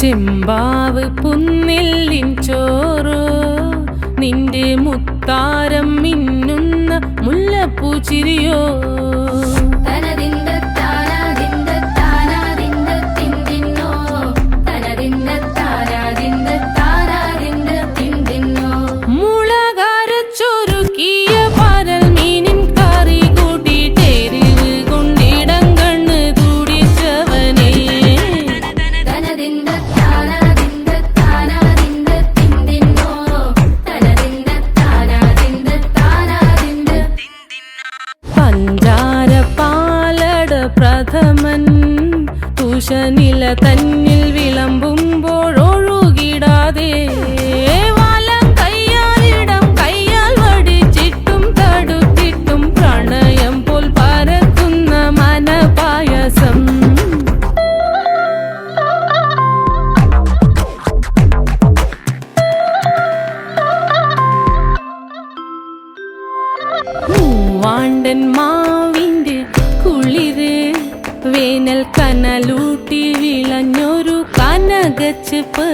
ചെമ്പാവ് പുന്നെല്ലിൻ ചോറോ നിന്റെ മുത്താരം മിന്നുന്ന മുല്ലപ്പൂ ചിരിയോ പ്രഥമൻ തുഷനില തന്നിൽ വിളമ്പുമ്പോഴൊഴുകിടാതെ വലം കയ്യാലിടം കയ്യാൽ വടിച്ചിട്ടും തടുത്തിട്ടും പ്രണയം പോൽ പരക്കുന്ന മനപായസം മൂവാണ്ടൻ മാവിന്റെ കുളിര് വേനൽ കനലൂട്ടി വിളഞ്ഞൊരു കനകച്ചെപ്പ്